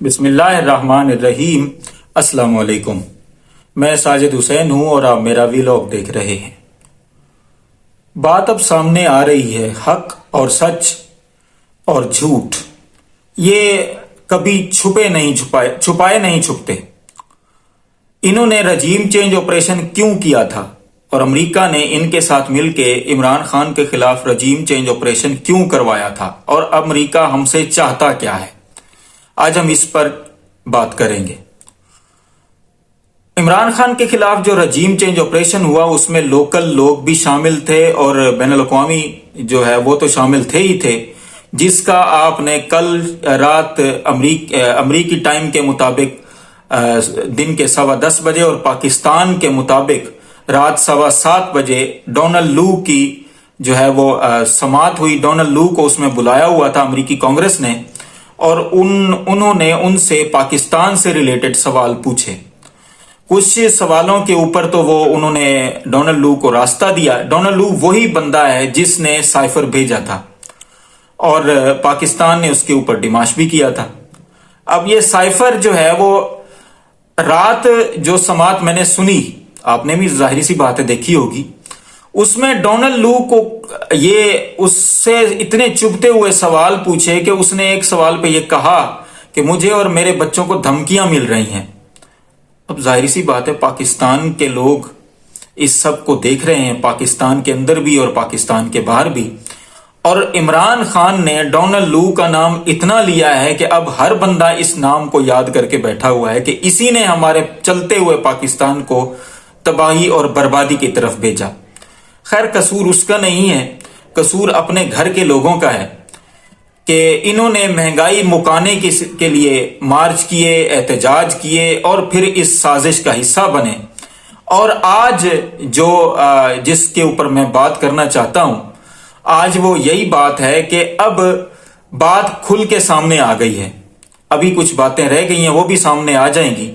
بسم اللہ الرحمن الرحیم۔ السلام علیکم، میں ساجد حسین ہوں اور آپ میرا ویلاگ دیکھ رہے ہیں۔ بات اب سامنے آ رہی ہے، حق اور سچ اور جھوٹ یہ کبھی چھپائے نہیں چھپتے۔ انہوں نے رجیم چینج آپریشن کیوں کیا تھا اور امریکہ نے ان کے ساتھ مل کے عمران خان کے خلاف رجیم چینج آپریشن کیوں کروایا تھا، اور امریکہ ہم سے چاہتا کیا ہے، آج ہم اس پر بات کریں گے۔ عمران خان کے خلاف جو رجیم چینج آپریشن ہوا اس میں لوکل لوگ بھی شامل تھے اور بین الاقوامی جو ہے وہ تو شامل تھے ہی تھے، جس کا آپ نے کل رات امریکی ٹائم کے مطابق دن کے 10:15 بجے اور پاکستان کے مطابق رات 7:15 بجے ڈونلڈ لو کی جو ہے وہ سماعت ہوئی۔ ڈونلڈ لو کو اس میں بلایا ہوا تھا امریکی کانگریس نے، اور انہوں نے ان سے پاکستان سے ریلیٹڈ سوال پوچھے۔ کچھ سوالوں کے اوپر تو انہوں نے ڈونلڈ لو کو راستہ دیا۔ ڈونلڈ لو وہی بندہ ہے جس نے سائفر بھیجا تھا اور پاکستان نے اس کے اوپر ڈیماش بھی کیا تھا۔ اب یہ سائفر جو ہے وہ رات جو سماعت میں نے سنی، آپ نے بھی ظاہری سی باتیں دیکھی ہوگی، اس میں ڈونلڈ لو کو اس سے اتنے چبھتے ہوئے سوال پوچھے کہ اس نے ایک سوال پہ یہ کہا کہ مجھے اور میرے بچوں کو دھمکیاں مل رہی ہیں۔ اب ظاہری سی بات ہے، پاکستان کے لوگ اس سب کو دیکھ رہے ہیں، پاکستان کے اندر بھی اور پاکستان کے باہر بھی، اور عمران خان نے ڈونلڈ لو کا نام اتنا لیا ہے کہ اب ہر بندہ اس نام کو یاد کر کے بیٹھا ہوا ہے کہ اسی نے ہمارے چلتے ہوئے پاکستان کو تباہی اور بربادی کی طرف بھیجا۔ خیر، قصور اس کا نہیں ہے، قصور اپنے گھر کے لوگوں کا ہے کہ انہوں نے مہنگائی مکانے کے لیے مارچ کیے، احتجاج کیے اور پھر اس سازش کا حصہ بنے۔ اور آج جس کے اوپر میں بات کرنا چاہتا ہوں، آج وہ یہی بات ہے کہ اب بات کھل کے سامنے آ گئی ہے۔ ابھی کچھ باتیں رہ گئی ہیں، وہ بھی سامنے آ جائیں گی۔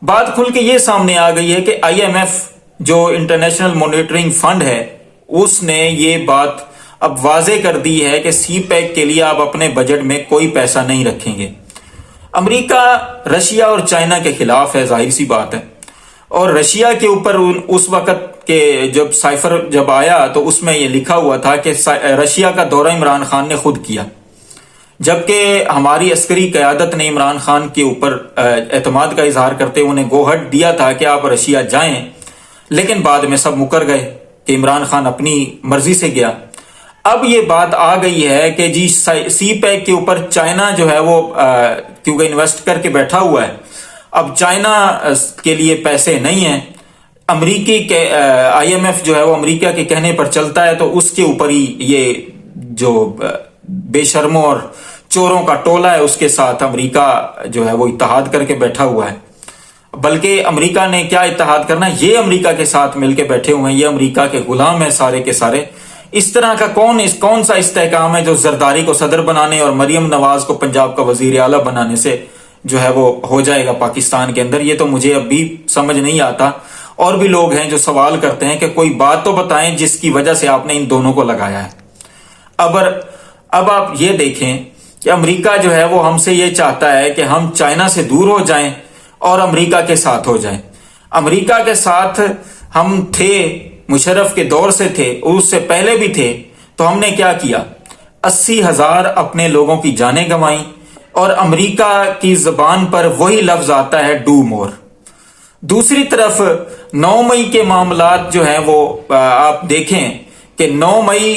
بات کھل کے یہ سامنے آ گئی ہے کہ IMF جو انٹرنیشنل مانیٹرنگ فنڈ ہے، اس نے یہ بات اب واضح کر دی ہے کہ سی پیک کے لیے آپ اپنے بجٹ میں کوئی پیسہ نہیں رکھیں گے۔ امریکہ رشیا اور چائنا کے خلاف ہے، ظاہر سی بات ہے، اور رشیا کے اوپر اس وقت کے جب سائفر آیا تو اس میں یہ لکھا ہوا تھا کہ رشیا کا دورہ عمران خان نے خود کیا، جبکہ ہماری عسکری قیادت نے عمران خان کے اوپر اعتماد کا اظہار کرتے ہوئے انہیں گو ہٹ دیا تھا کہ آپ رشیا جائیں، لیکن بعد میں سب مکر گئے کہ عمران خان اپنی مرضی سے گیا۔ اب یہ بات آ گئی ہے کہ جی سی پیک کے اوپر چائنا جو ہے وہ کیونکہ انویسٹ کر کے بیٹھا ہوا ہے، اب چائنا کے لیے پیسے نہیں ہیں، امریکی کے IMF جو ہے وہ امریکہ کے کہنے پر چلتا ہے، تو اس کے اوپر ہی یہ جو بے شرموں اور چوروں کا ٹولہ ہے اس کے ساتھ امریکہ جو ہے وہ اتحاد کر کے بیٹھا ہوا ہے۔ بلکہ امریکہ نے کیا اتحاد کرنا، یہ امریکہ کے ساتھ مل کے بیٹھے ہوئے ہیں، یہ امریکہ کے غلام ہیں سارے کے سارے۔ اس طرح کا کون سا استحکام ہے جو زرداری کو صدر بنانے اور مریم نواز کو پنجاب کا وزیر اعلیٰ بنانے سے جو ہے وہ ہو جائے گا پاکستان کے اندر؟ یہ تو مجھے اب بھی سمجھ نہیں آتا۔ اور بھی لوگ ہیں جو سوال کرتے ہیں کہ کوئی بات تو بتائیں جس کی وجہ سے آپ نے ان دونوں کو لگایا ہے۔ اب آپ یہ دیکھیں کہ امریکہ جو ہے وہ ہم سے یہ چاہتا ہے کہ ہم چائنا سے دور ہو جائیں اور امریکہ کے ساتھ ہو جائیں۔ امریکہ کے ساتھ ہم تھے، مشرف کے دور سے تھے، اس سے پہلے بھی تھے، تو ہم نے کیا کیا؟ 80,000 اپنے لوگوں کی جانیں گنوائیں، اور امریکہ کی زبان پر وہی لفظ آتا ہے ڈو مور۔ دوسری طرف 9 مئی کے معاملات جو ہیں وہ آپ دیکھیں کہ 9 مئی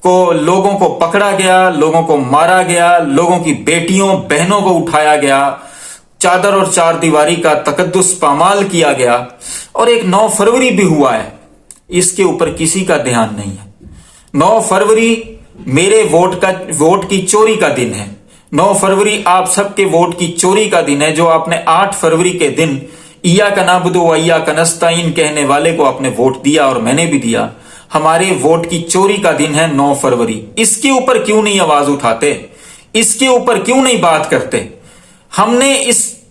کو لوگوں کو پکڑا گیا، لوگوں کو مارا گیا، لوگوں کی بیٹیوں بہنوں کو اٹھایا گیا، چادر اور چار دیواری کا تقدس پامال کیا گیا، اور ایک 9 فروری بھی ہوا ہے، اس کے اوپر کسی کا دھیان نہیں ہے۔ 9 فروری میرے ووٹ کی چوری کا دن ہے۔ 9 فروری آپ سب کے ووٹ کی چوری کا دن ہے، جو آپ نے 8 فروری کے دن ایاک نعبد و ایاک نستعین کہنے والے کو آپ نے ووٹ دیا، اور میں نے بھی دیا۔ ہمارے ووٹ کی چوری کا دن ہے 9 فروری۔ اس کے اوپر کیوں نہیں آواز اٹھاتے؟ اس کے اوپر کیوں نہیں بات کرتے؟ ہم نے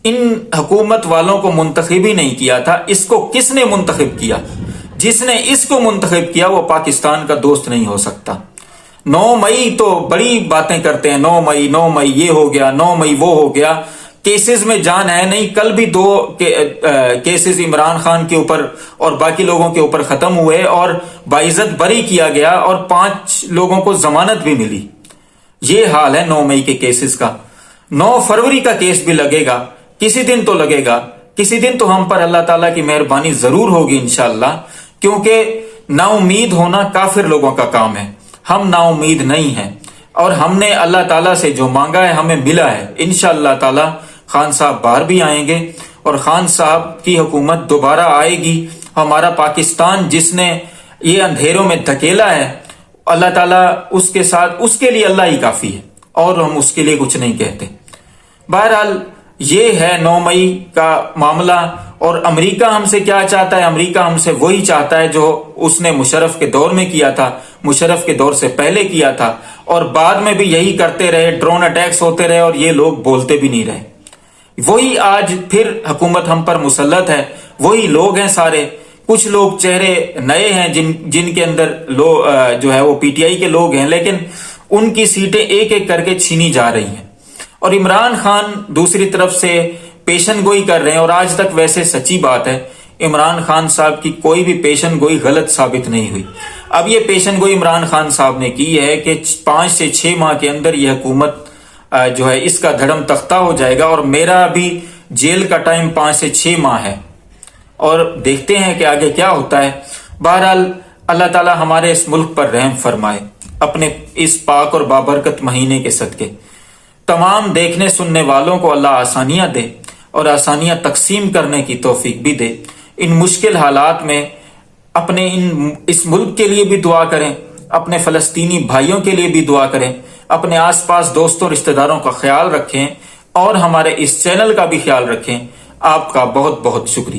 ان حکومت والوں کو منتخب ہی نہیں کیا تھا۔ اس کو کس نے منتخب کیا؟ جس نے اس کو منتخب کیا وہ پاکستان کا دوست نہیں ہو سکتا۔ 9 مئی تو بڑی باتیں کرتے ہیں، 9 مئی یہ ہو گیا، 9 مئی وہ ہو گیا، کیسز میں جان ہے نہیں. کل بھی 2 کیسز عمران خان کے اوپر اور باقی لوگوں کے اوپر ختم ہوئے اور باعزت بری کیا گیا اور 5 لوگوں کو ضمانت بھی ملی. یہ حال ہے 9 مئی کے کیسز کا. 9 فروری کا کیس بھی لگے گا, کسی دن تو لگے گا, کسی دن تو ہم پر اللہ تعالیٰ کی مہربانی ضرور ہوگی انشاءاللہ, کیونکہ نا امید ہونا کافر لوگوں کا کام ہے. ہم نا امید نہیں ہیں اور ہم نے اللہ تعالیٰ سے جو مانگا ہے ہمیں ملا ہے. انشاءاللہ تعالیٰ خان صاحب باہر بھی آئیں گے اور خان صاحب کی حکومت دوبارہ آئے گی. ہمارا پاکستان جس نے یہ اندھیروں میں دھکیلا ہے, اللہ تعالیٰ اس کے ساتھ, اس کے لیے اللہ ہی کافی ہے اور ہم اس کے لیے کچھ نہیں کہتے. بہرحال یہ ہے 9 مئی کا معاملہ. اور امریکہ ہم سے کیا چاہتا ہے؟ امریکہ ہم سے وہی چاہتا ہے جو اس نے مشرف کے دور میں کیا تھا, مشرف کے دور سے پہلے کیا تھا, اور بعد میں بھی یہی کرتے رہے. ڈرون اٹیکس ہوتے رہے اور یہ لوگ بولتے بھی نہیں رہے. وہی آج پھر حکومت ہم پر مسلط ہے. وہی لوگ ہیں سارے. کچھ لوگ چہرے نئے ہیں جن کے اندر جو ہے وہ پی ٹی آئی کے لوگ ہیں, لیکن ان کی سیٹیں ایک ایک کر کے چھینی جا رہی ہیں. اور عمران خان دوسری طرف سے پیشن گوئی کر رہے ہیں. اور آج تک ویسے سچی بات ہے, عمران خان صاحب کی کوئی بھی پیشن گوئی غلط ثابت نہیں ہوئی. اب یہ پیشن گوئی عمران خان صاحب نے کی ہے کہ 5 سے 6 ماہ کے اندر یہ حکومت جو ہے اس کا دھڑم تختہ ہو جائے گا, اور میرا بھی جیل کا ٹائم 5 سے 6 ماہ ہے, اور دیکھتے ہیں کہ آگے کیا ہوتا ہے. بہرحال اللہ تعالی ہمارے اس ملک پر رحم فرمائے اپنے اس پاک اور بابرکت مہینے کے صدقے. تمام دیکھنے سننے والوں کو اللہ آسانیاں دے اور آسانیاں تقسیم کرنے کی توفیق بھی دے. ان مشکل حالات میں اپنے اس ملک کے لیے بھی دعا کریں, اپنے فلسطینی بھائیوں کے لیے بھی دعا کریں, اپنے آس پاس دوستوں رشتہ داروں کا خیال رکھیں, اور ہمارے اس چینل کا بھی خیال رکھیں. آپ کا بہت بہت شکریہ.